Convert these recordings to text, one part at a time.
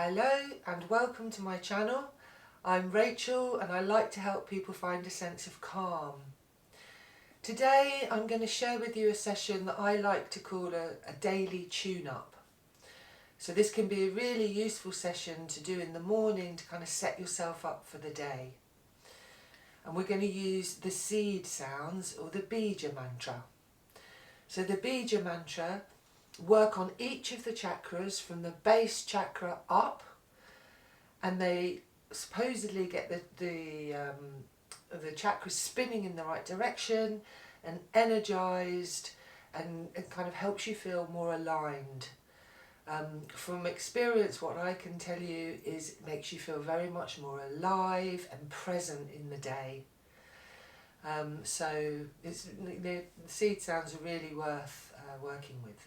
Hello and welcome to my channel. I'm Rachel and I like to help people find a sense of calm. Today I'm going to share with you a session that I like to call a daily tune-up. So this can be a really useful session to do in the morning to kind of set yourself up for the day. And we're going to use the seed sounds or the bija mantra. So the bija mantra work on each of the chakras from the base chakra up, and they supposedly get the chakras spinning in the right direction and energized, and it kind of helps you feel more aligned. From experience, what I can tell you is it makes you feel very much more alive and present in the day. So the seed sounds are really worth working with.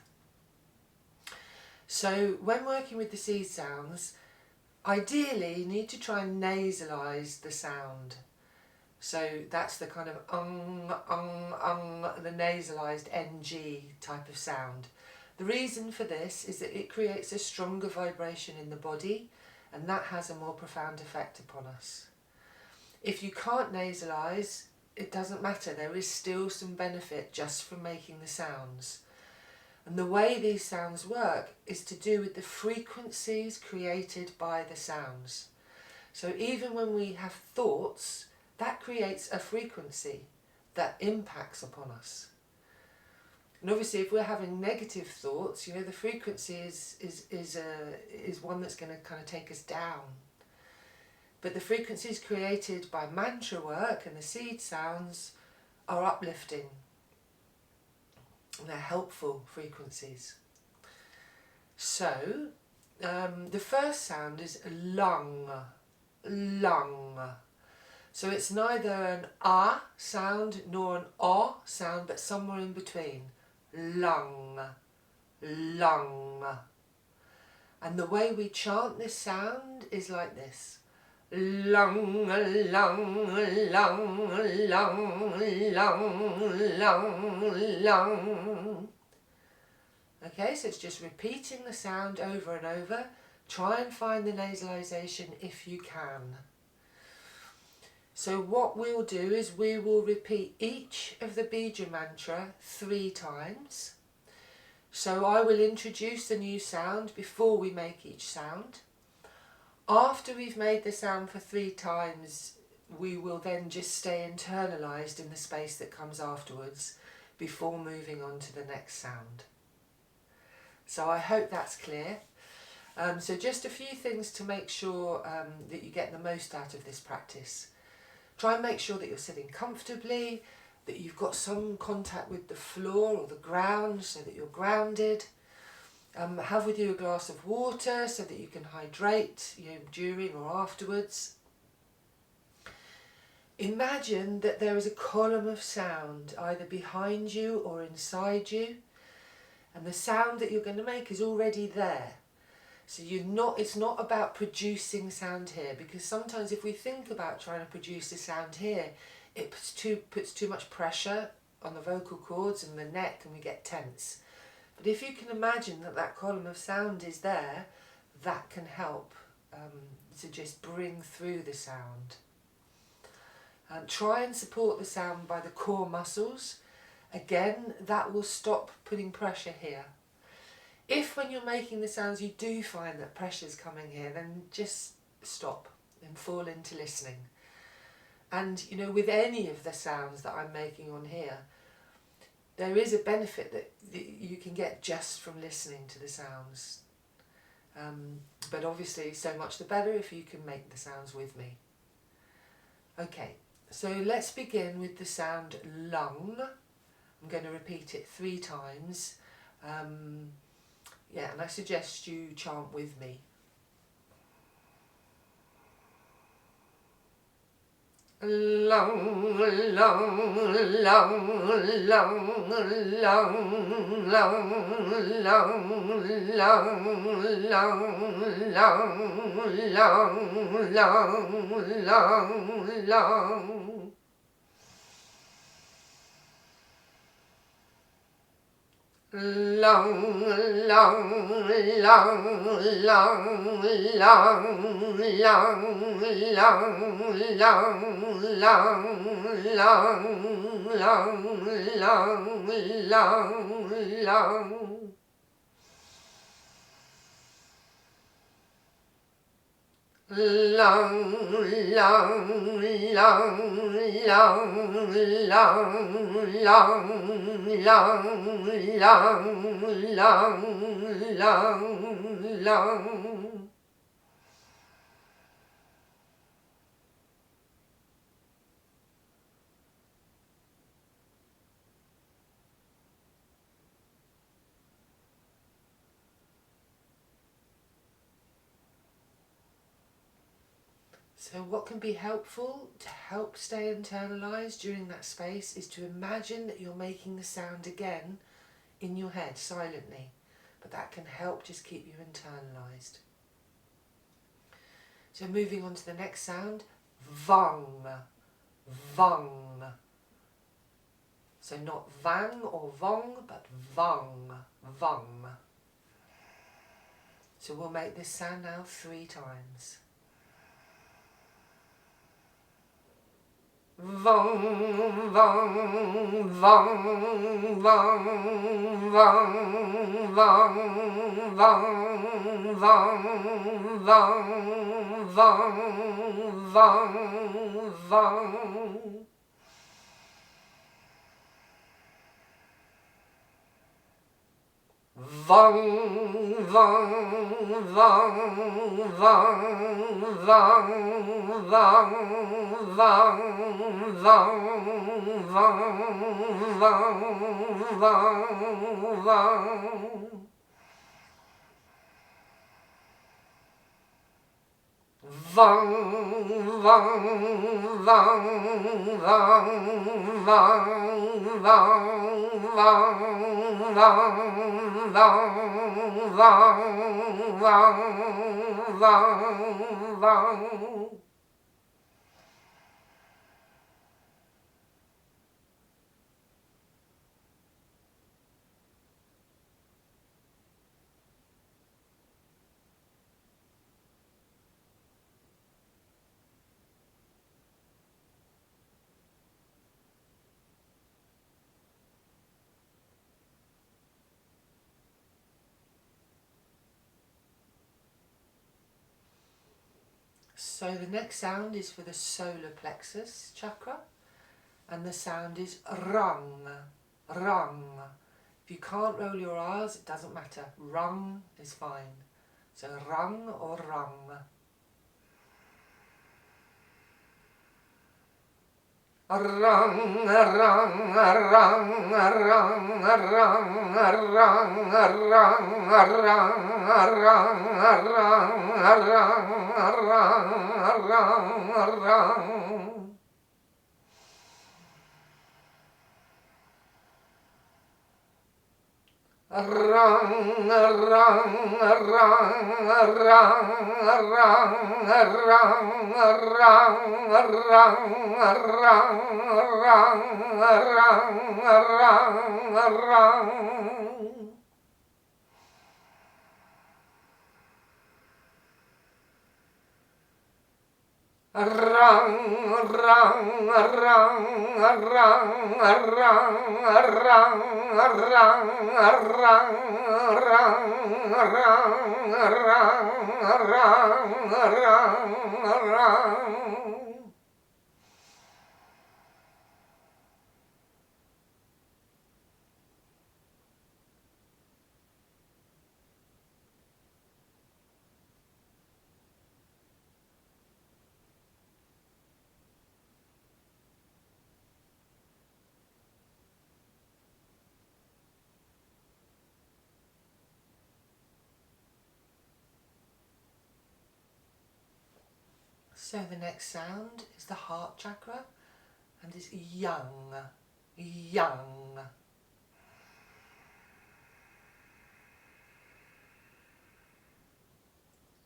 So when working with the seed sounds, ideally you need to try and nasalise the sound. So that's the kind of the nasalised NG type of sound. The reason for this is that it creates a stronger vibration in the body, and that has a more profound effect upon us. If you can't nasalise, it doesn't matter. There is still some benefit just from making the sounds. And the way these sounds work is to do with the frequencies created by the sounds. So even when we have thoughts, that creates a frequency that impacts upon us. And obviously if we're having negative thoughts, you know, the frequency is one that's going to kind of take us down. But the frequencies created by mantra work and the seed sounds are uplifting. They're helpful frequencies. So the first sound is lung, lung. So it's neither an ah sound nor an ah sound, but somewhere in between. Lung, lung. And the way we chant this sound is like this. Lung, lung, lung, lung, lung, lung, lung. Okay, so it's just repeating the sound over and over. Try and find the nasalisation if you can. So what we'll do is we will repeat each of the bija mantra 3 times. So I will introduce the new sound before we make each sound. After we've made the sound for 3 times, we will then just stay internalised in the space that comes afterwards before moving on to the next sound. So I hope that's clear. So just a few things to make sure that you get the most out of this practice. Try and make sure that you're sitting comfortably, that you've got some contact with the floor or the ground so that you're grounded. Have with you a glass of water so that you can hydrate, you know, during or afterwards. Imagine that there is a column of sound either behind you or inside you, and the sound that you're going to make is already there. So it's not about producing sound here, because sometimes if we think about trying to produce a sound here, it puts too much pressure on the vocal cords and the neck, and we get tense. But if you can imagine that column of sound is there, that can help to just bring through the sound. Try and support the sound by the core muscles. Again, that will stop putting pressure here. If when you're making the sounds you do find that pressure's coming here, then just stop and fall into listening. And you know, with any of the sounds that I'm making on here, there is a benefit that you can get just from listening to the sounds. But obviously so much the better if you can make the sounds with me. Okay, so let's begin with the sound lung. I'm going to repeat it 3 times. Yeah, and I suggest you chant with me. Lung, lung, lung, lung, lung, lung, lung, lung, lung, lung, lung. Long, long, long, long, long, long, long, long, long, long, long, long. Long, long, long, long, long, long, long, long, long. So what can be helpful to help stay internalised during that space is to imagine that you're making the sound again in your head silently, but that can help just keep you internalised. So moving on to the next sound, Vang, Vang. So not Vang or Vong, but Vang, Vang. So we'll make this sound now 3 times. Vang, vang, vang, vang, vang, vang, vang, vang, vang, vang, vang, vang. Vang, vang, vang, vang, vang, vang, vang, vang, vang, vang. Vang, vang, vang, vang, vang, vang, vang, vang, vang, vang, vang. So the next sound is for the solar plexus chakra, and the sound is rung, rung. If you can't roll your R's, it doesn't matter. Rung is fine. So rung or rung. Rung, rung, rung, rung, rung, rung, rung, rung. Rung, rung, rung, rung, rung. Rung, rung, rung, rung, So the next sound is the heart chakra, and it's yang, yang.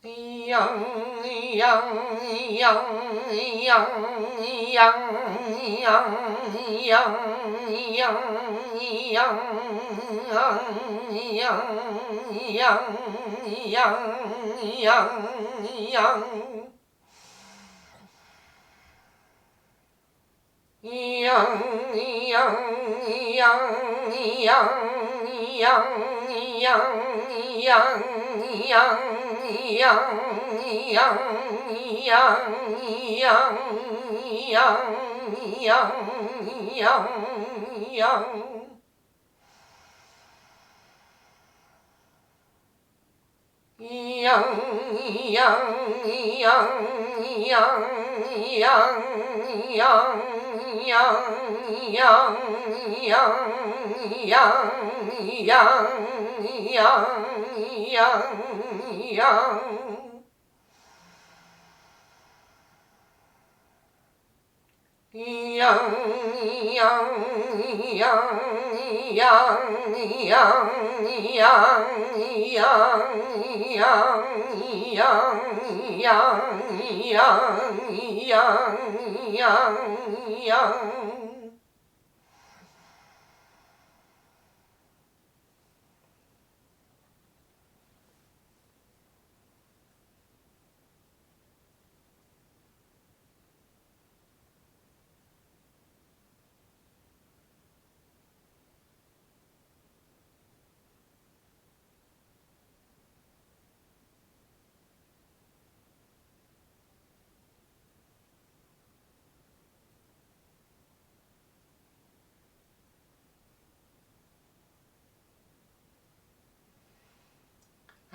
Yang,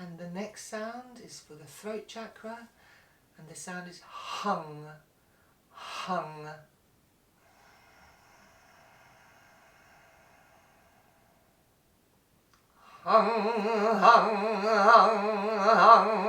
And the next sound is for the throat chakra, and the sound is hung, hung. Hung, hung, hung, hung,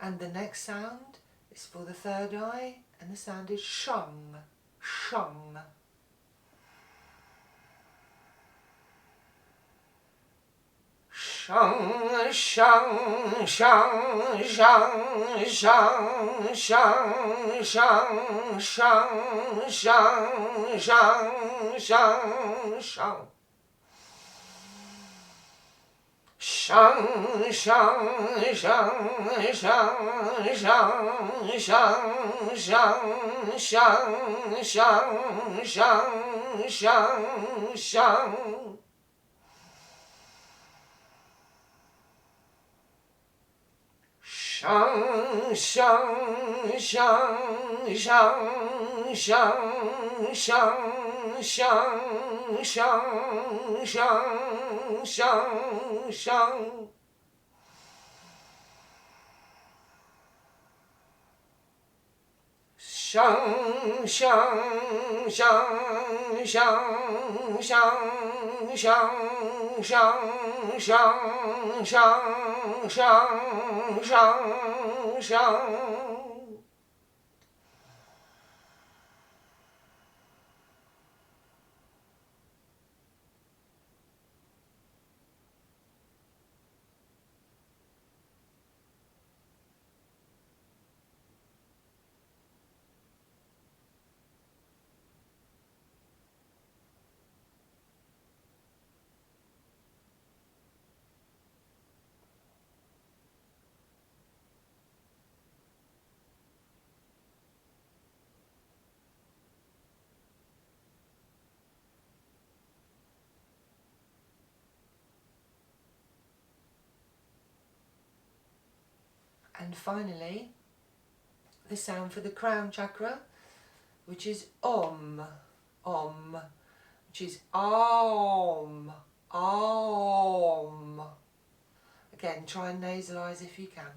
And the next sound is for the third eye, and the sound is Shang, Shang. Shang, Shang, Shang, Shang, Shang, Shang, Shang, Shang, Shang, Shang, Shang, Shang. Shang, Shang, Shang, Shang, Shang, Shang, Shang, Shang, Shang, Shang, Shang, Shang. Shang, Shang, Shang, Shang, Shang, Shang, Shang, Shang, Shang, Shang, Shang. Shang, Shang, Shang, Shang, Shang, Shang, Shang, Shang, Shang, Shang, Shang, Shang. And finally, the sound for the crown chakra, which is Om, Om, which is Om, Om. Again, try and nasalise if you can.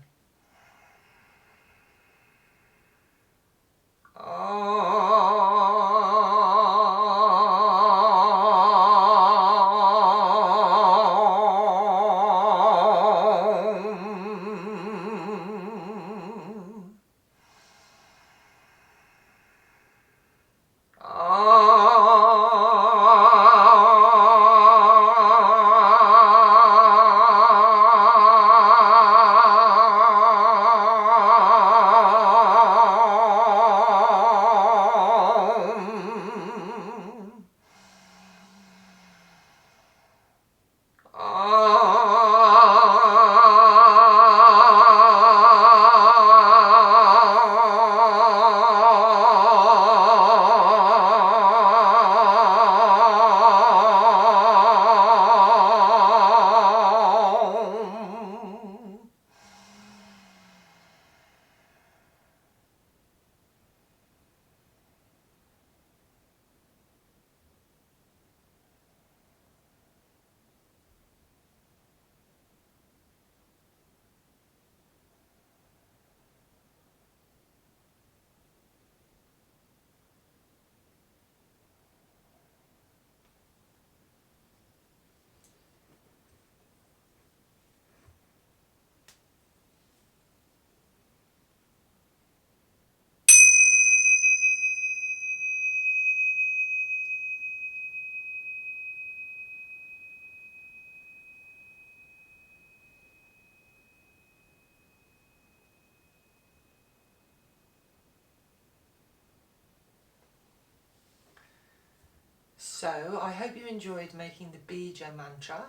So I hope you enjoyed making the Bija mantra,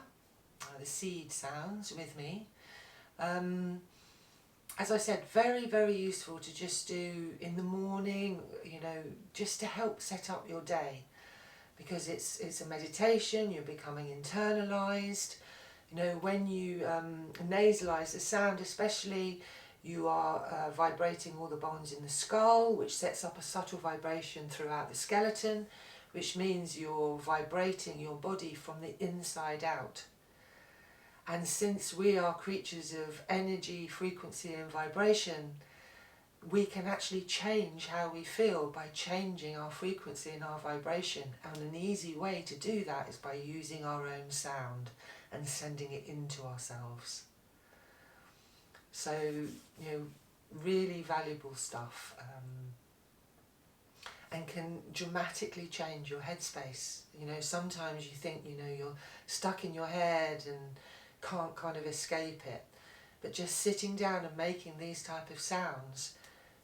the seed sounds with me. As I said, very, very useful to just do in the morning, you know, just to help set up your day, because it's a meditation, you're becoming internalized. You know, when you nasalize the sound especially, you are vibrating all the bones in the skull, which sets up a subtle vibration throughout the skeleton, which means you're vibrating your body from the inside out. And since we are creatures of energy, frequency and vibration, we can actually change how we feel by changing our frequency and our vibration. And an easy way to do that is by using our own sound and sending it into ourselves. So, you know, really valuable stuff. And can dramatically change your headspace. You know, sometimes you think, you know, you're stuck in your head and can't kind of escape it. But just sitting down and making these type of sounds,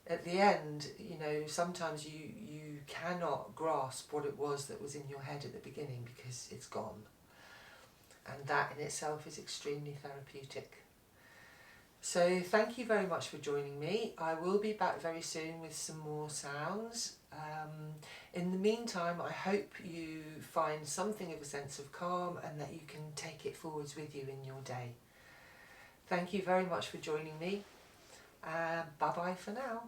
at the end, you know, sometimes you cannot grasp what it was that was in your head at the beginning because it's gone. And that in itself is extremely therapeutic. So thank you very much for joining me. I will be back very soon with some more sounds. In the meantime, I hope you find something of a sense of calm and that you can take it forwards with you in your day. Thank you very much for joining me. Bye bye for now.